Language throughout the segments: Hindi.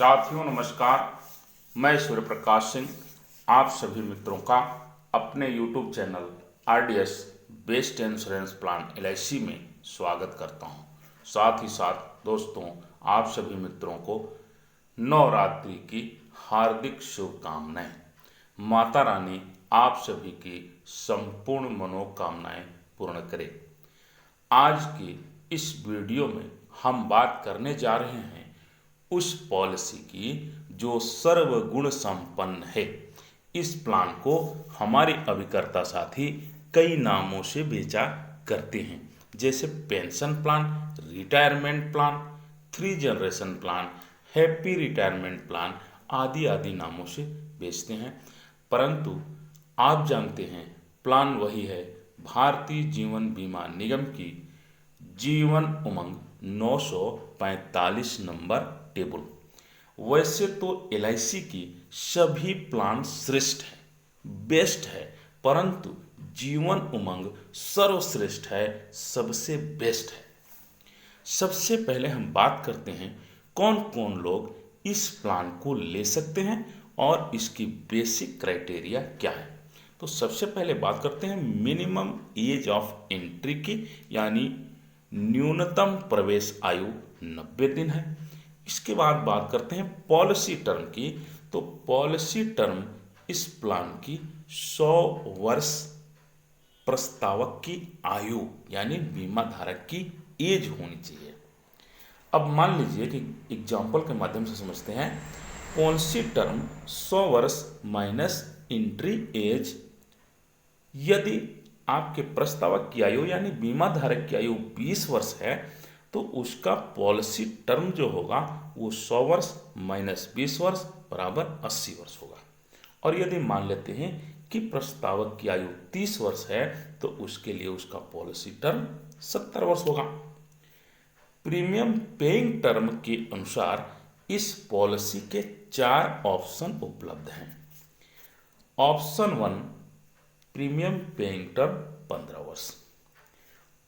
साथियों नमस्कार। मैं सूर्य प्रकाश सिंह आप सभी मित्रों का अपने YouTube channel RDS best insurance plan LIC में स्वागत करता हूं। साथ ही साथ दोस्तों आप सभी मित्रों को नवरात्रि की हार्दिक शुभकामनाएं। माता रानी आप सभी की संपूर्ण मनोकामनाएं पूर्ण करे। आज की इस वीडियो में हम बात करने जा रहे हैं उस पॉलिसी की जो सर्वगुण संपन्न है। इस प्लान को हमारे अभिकर्ता साथी कई नामों से बेचा करते हैं, जैसे pension plan, retirement plan, 3 generation plan, happy retirement plan आदि आदि नामों से बेचते हैं। परंतु आप जानते हैं प्लान वही है, भारतीय जीवन बीमा निगम की जीवन उमंग 945 नंबर टेबल। वैसे तो LIC की सभी प्लान श्रेष्ठ है, बेस्ट है, परंतु जीवन उमंग सर्वश्रेष्ठ है, सबसे बेस्ट है। सबसे पहले हम बात करते हैं कौन कौन लोग इस प्लान को ले सकते हैं और इसकी बेसिक क्राइटेरिया क्या है। तो सबसे पहले बात करते हैं मिनिमम एज ऑफ एंट्री की, यानी न्यूनतम प्रवेश आयु 90 दिन है। इसके बाद बात करते हैं पॉलिसी टर्म की। तो पॉलिसी टर्म इस प्लान की 100 वर्ष प्रस्तावक की आयु यानी बीमा धारक की एज होनी चाहिए। अब मान लीजिए कि एग्जाम्पल के माध्यम से समझते हैं। पॉलिसी टर्म 100 वर्ष माइनस एंट्री एज। यदि आपके प्रस्तावक की आयु यानी बीमा धारक की आयु 20 वर्ष है तो उसका पॉलिसी टर्म जो होगा वो 100 वर्ष माइनस 20 वर्ष बराबर 80 वर्ष होगा। और यदि मान लेते हैं कि प्रस्तावक की आयु 30 वर्ष है तो उसके लिए उसका पॉलिसी टर्म 70 वर्ष होगा। प्रीमियम पेइंग टर्म के अनुसार इस पॉलिसी के 4 ऑप्शन उपलब्ध हैं। ऑप्शन 1 प्रीमियम पेइंग टर्म 15 वर्ष।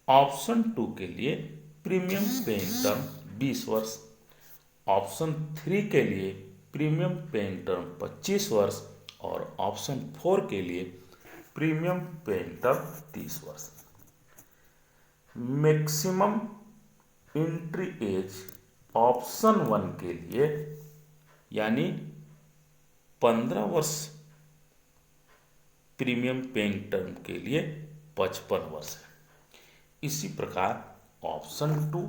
ऑप्शन 2 के लिए प्रीमियम पेइंग टर्म 20 वर्ष। ऑप्शन 3 के लिए प्रीमियम पेइंग टर्म 25 वर्ष और ऑप्शन 4 के लिए प्रीमियम पेइंग टर्म 30 वर्ष। मैक्सिमम एंट्री एज ऑप्शन 1 के लिए यानी 15 वर्ष प्रीमियम पेइंग टर्म के लिए 55 वर्ष है। इसी प्रकार ऑप्शन 2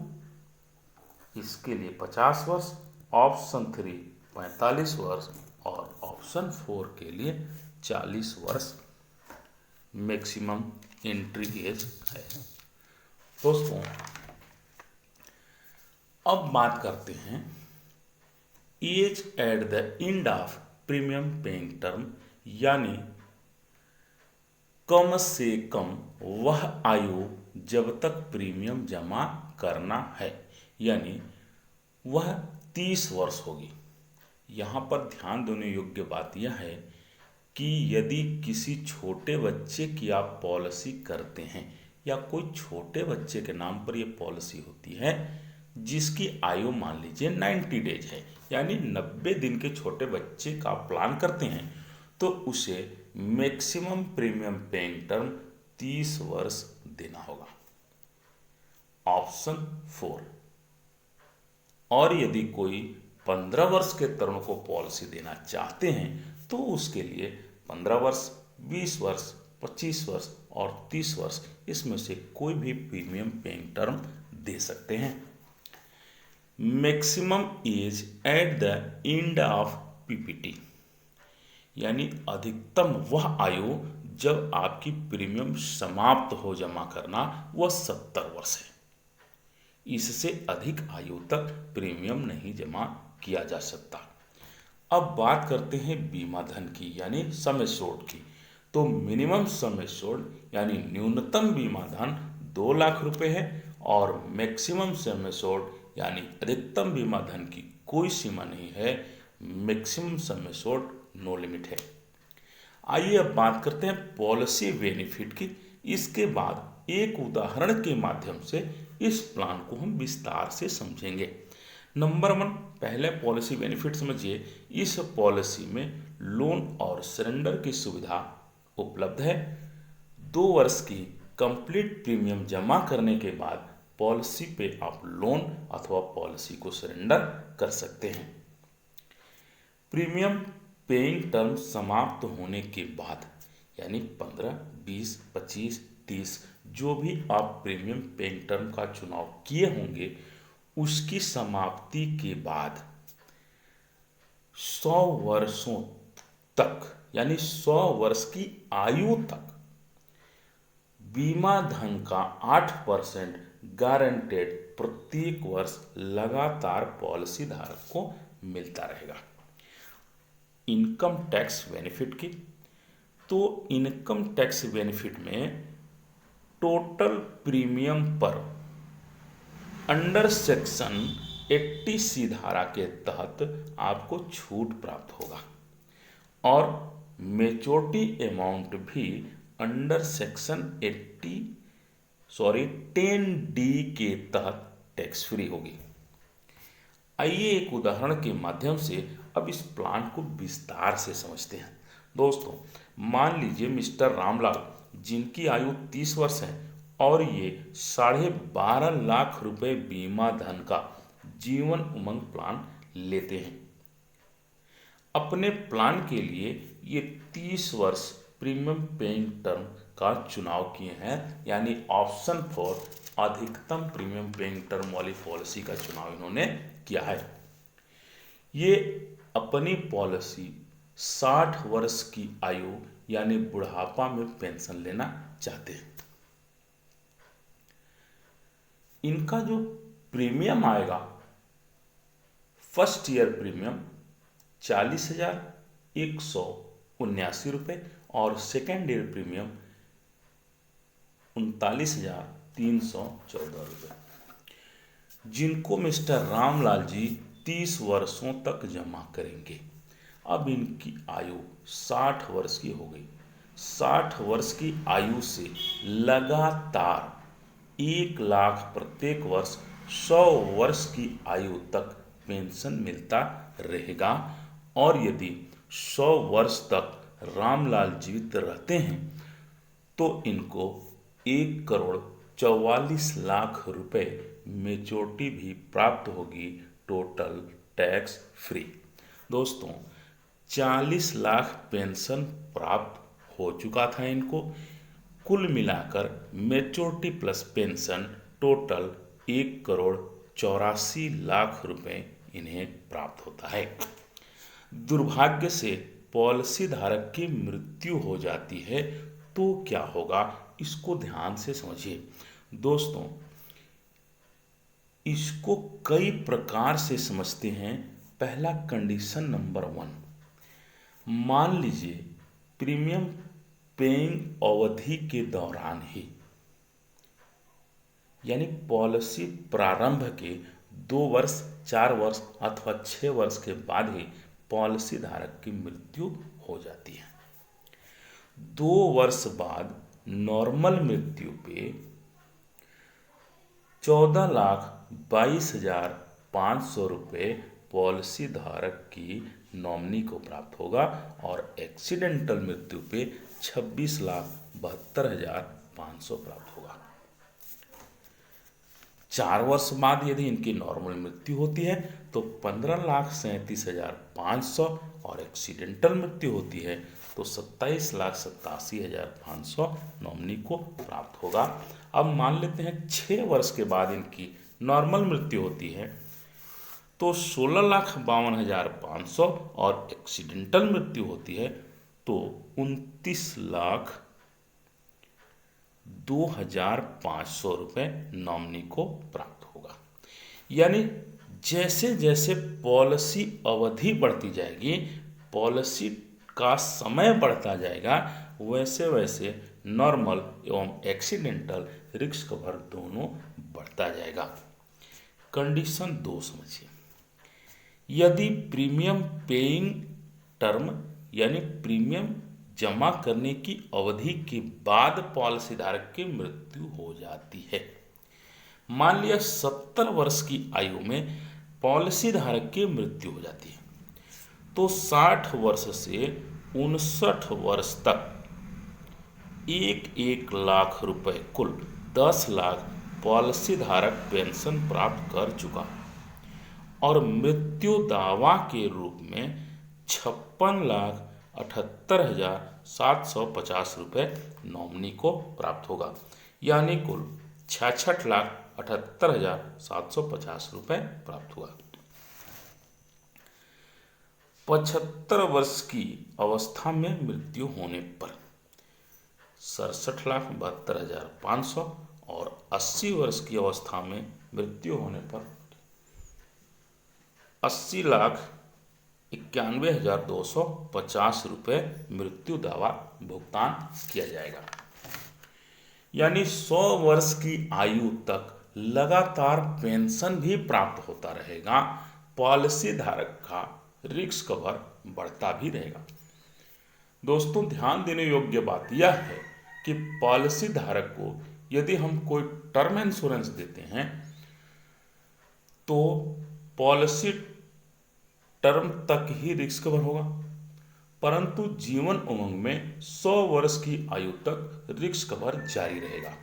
इसके लिए 50 वर्ष, ऑप्शन 3 45 वर्ष और ऑप्शन 4 के लिए 40 वर्ष मैक्सिमम एंट्री एज है। दोस्तों अब बात करते हैं age at the end of premium paying term, यानी कम से कम वह आयु जब तक प्रीमियम जमा करना है, यानी वह 30 वर्ष होगी। यहाँ पर ध्यान देने योग्य बात यह है कि यदि किसी छोटे बच्चे की आप पॉलिसी करते हैं या कोई छोटे बच्चे के नाम पर यह पॉलिसी होती है जिसकी आयु मान लीजिए 90 डेज है, यानी 90 दिन के छोटे बच्चे का प्लान करते हैं, तो उसे मैक्सिमम प्रीमियम पेइंग टर्म 30 वर्ष देना होगा। ऑप्शन 4। और यदि कोई 15 वर्ष के तरुण को पॉलिसी देना चाहते हैं तो उसके लिए 15 वर्ष, 20 वर्ष, 25 वर्ष और 30 वर्ष इसमें से कोई भी प्रीमियम पेइंग टर्म दे सकते हैं। Maximum age at the end of PPT, यानी अधिकतम वह आयु जब आपकी प्रीमियम समाप्त हो जमा करना वह 70 वर्ष है। इससे अधिक आयु तक प्रीमियम नहीं जमा किया जा सकता। अब बात करते हैं बीमा धन की, यानी सम एश्योर्ड की। तो मिनिमम सम एश्योर्ड यानी न्यूनतम बीमा धन 2 लाख रुपए है और मैक्सिमम सम एश्योर्ड यानी अधिकतम बीमा धन की कोई सीमा नहीं है। Maximum sum assured no limit है। आइए अब बात करते हैं पॉलिसी बेनिफिट की। इसके बाद एक उदाहरण के माध्यम से इस प्लान को हम विस्तार से समझेंगे। नंबर 1, पहले पॉलिसी बेनिफिट समझिए। इस पॉलिसी में लोन और सरेंडर की सुविधा उपलब्ध है। 2 वर्ष की कंप्लीट प्रीमियम जमा करने के बाद पॉलिसी पे आप लोन अथवा पॉलिसी को सरेंडर कर सकते हैं। प्रीमियम पेइंग टर्म समाप्त होने के बाद यानी 15, 20, 25, 30 जो भी आप प्रीमियम पेइंग टर्म का चुनाव किए होंगे, उसकी समाप्ति के बाद 100 वर्षों तक यानी 100 वर्ष की आयु तक बीमा धन का 8% गारंटेड प्रत्येक वर्ष लगातार पॉलिसी धारक को मिलता रहेगा। इनकम टैक्स बेनिफिट की, तो इनकम टैक्स बेनिफिट में टोटल प्रीमियम पर अंडर सेक्शन 80C धारा के तहत आपको छूट प्राप्त होगा और मेच्योरिटी अमाउंट भी अंडर सेक्शन 10D के तहत टैक्स फ्री होगी। आइए एक उदाहरण के माध्यम से अब इस प्लान को विस्तार से समझते हैं। दोस्तों, मान लीजिए मिस्टर रामलाल, जिनकी आयु 30 वर्ष है और ये 12.5 लाख रुपए बीमा धन का जीवन उमंग प्लान लेते हैं। अपने प्लान के लिए ये 30 वर्ष प्रीमियम पेइंग टर्म का चुनाव किए हैं, यानी ऑप्शन 4 अधिकतम प्रीमियम पेइंग टर्म वाली पॉलिसी का चुनाव इन्होंने किया है। ये अपनी पॉलिसी 60 वर्ष की आयु यानी बुढ़ापा में पेंशन लेना चाहते हैं। इनका जो प्रीमियम आएगा, फर्स्ट ईयर प्रीमियम 40,179 रुपये और सेकेंड ईयर प्रीमियम 39,314 रुपये, जिनको मिस्टर रामलाल जी 30 वर्षों तक जमा करेंगे। अब इनकी आयु 60 वर्ष की हो गई। 60 वर्ष की आयु से लगातार 1 लाख प्रत्येक वर्ष 100 वर्ष की आयु तक पेंशन मिलता रहेगा और यदि 100 वर्ष तक रामलाल जीवित रहते हैं तो इनको 1,44,00,000 रुपए मेच्योरिटी भी प्राप्त होगी, टोटल टैक्स फ्री। दोस्तों, 40 लाख पेंशन प्राप्त हो चुका था इनको। कुल मिलाकर मेच्योरिटी प्लस पेंशन टोटल 1,84,00,000 रुपए इन्हें प्राप्त होता है। दुर्भाग्य से पॉलिसी धारक की मृत्यु हो जाती है तो क्या होगा, इसको ध्यान से समझिए। दोस्तों, इसको कई प्रकार से समझते हैं। पहला, कंडीशन नंबर 1, मान लीजिए प्रीमियम पेइंग अवधि के दौरान ही यानी पॉलिसी प्रारंभ के 2 वर्ष, 4 वर्ष अथवा 6 वर्ष के बाद ही पॉलिसी धारक की मृत्यु हो जाती है। 2 वर्ष बाद नॉर्मल मृत्यु पे 14,22,500 रुपये पॉलिसी धारक की नॉमिनी को प्राप्त होगा और एक्सीडेंटल मृत्यु पे 26,72,500 प्राप्त होगा। 4 वर्ष बाद यदि इनकी नॉर्मल मृत्यु होती है तो 15,37,500 और एक्सीडेंटल मृत्यु होती है तो 27,87,500 नॉमिनी को प्राप्त होगा। अब मान लेते हैं 6 वर्ष के बाद इनकी नॉर्मल मृत्यु होती है तो 16,52,500 और एक्सीडेंटल मृत्यु होती है तो 29,02,500 रुपये नॉमिनी को प्राप्त होगा। यानी जैसे जैसे पॉलिसी अवधि बढ़ती जाएगी, पॉलिसी का समय बढ़ता जाएगा, वैसे वैसे नॉर्मल एवं एक्सीडेंटल रिस्क कवर दोनों बढ़ता जाएगा। कंडीशन 2 समझिए। यदि प्रीमियम पेइंग टर्म यानी प्रीमियम जमा करने की अवधि के बाद पॉलिसी धारक की मृत्यु हो जाती है, मान लिया 70 वर्ष की आयु में पॉलिसी धारक की मृत्यु हो जाती है तो 60 वर्ष से 59 वर्ष तक 1,00,000 रुपए कुल 10 लाख पॉलिसी धारक पेंशन प्राप्त कर चुका और मृत्यु दावा के रूप में 56,78,750 रुपये नॉमिनी को प्राप्त होगा, यानी कुल 66,78,750 रुपये प्राप्त हुआ। 75 वर्ष की अवस्था में मृत्यु होने पर 67,72,500 और 80 वर्ष की अवस्था में मृत्यु होने पर 80,91,250 रुपये मृत्यु दावा भुगतान किया जाएगा। यानी 100 वर्ष की आयु तक लगातार पेंशन भी प्राप्त होता रहेगा, पॉलिसी धारक का रिस्क कवर बढ़ता भी रहेगा। दोस्तों, ध्यान देने योग्य बात यह है कि पॉलिसी धारक को यदि हम कोई टर्म इंश्योरेंस देते हैं तो पॉलिसी टर्म तक ही रिस्क कवर होगा, परंतु जीवन उमंग में 100 वर्ष की आयु तक रिस्क कवर जारी रहेगा।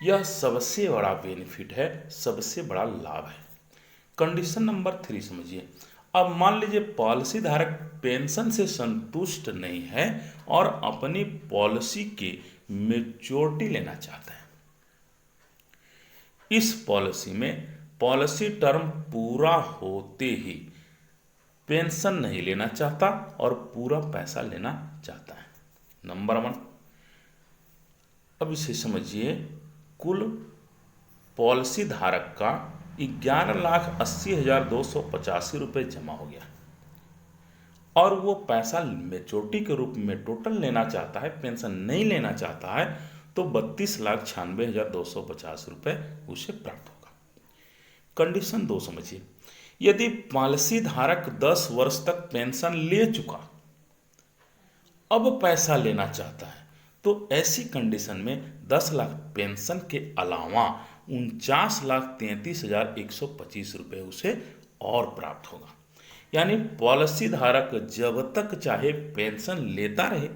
यह सबसे बड़ा बेनिफिट है, सबसे बड़ा लाभ है। कंडीशन नंबर 3 समझिए। अब मान लीजिए पॉलिसी धारक पेंशन से संतुष्ट नहीं है और अपनी पॉलिसी की मैच्योरिटी लेना चाहता है। इस पॉलिसी में पॉलिसी टर्म पूरा होते ही पेंशन नहीं लेना चाहता और पूरा पैसा लेना चाहता है। नंबर 1, अब इसे समझिए। कुल पॉलिसी धारक का 11,80,285 रुपये जमा हो गया और वो पैसा मैच्योरिटी के रूप में टोटल लेना चाहता है, पेंशन नहीं लेना चाहता है, तो 32,96,250 रुपये उसे प्राप्त होगा। कंडीशन 2 समझिए। यदि पॉलिसी धारक 10 वर्ष तक पेंशन ले चुका, अब पैसा लेना चाहता है, तो ऐसी कंडीशन में 10 लाख पेंशन के अलावा 49,33,125 रुपये उसे और प्राप्त होगा। यानी पॉलिसी धारक जब तक चाहे पेंशन लेता रहे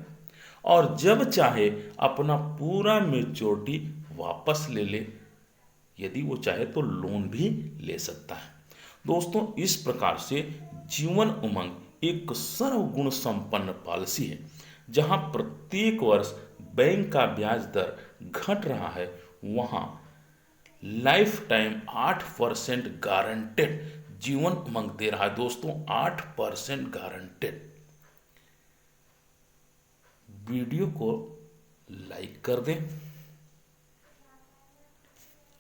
और जब चाहे अपना पूरा मैच्योरिटी वापस ले ले, यदि वो चाहे तो लोन भी ले सकता है। दोस्तों, इस प्रकार से जीवन उमंग एक सर्वगुण संपन्न पॉलिसी है, जहां प्रत्येक वर्ष बैंक का ब्याज दर घट रहा है, वहां life time 8% guaranteed Jeevan Umang दे रहा है। दोस्तों, 8% गारंटेड। वीडियो को लाइक कर दें,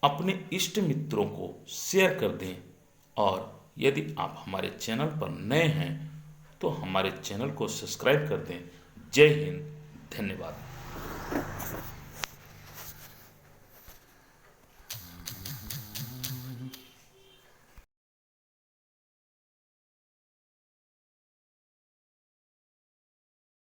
अपने इष्ट मित्रों को शेयर कर दें और यदि आप हमारे चैनल पर नए हैं तो हमारे चैनल को सब्सक्राइब कर दें। जय हिंद, धन्यवाद।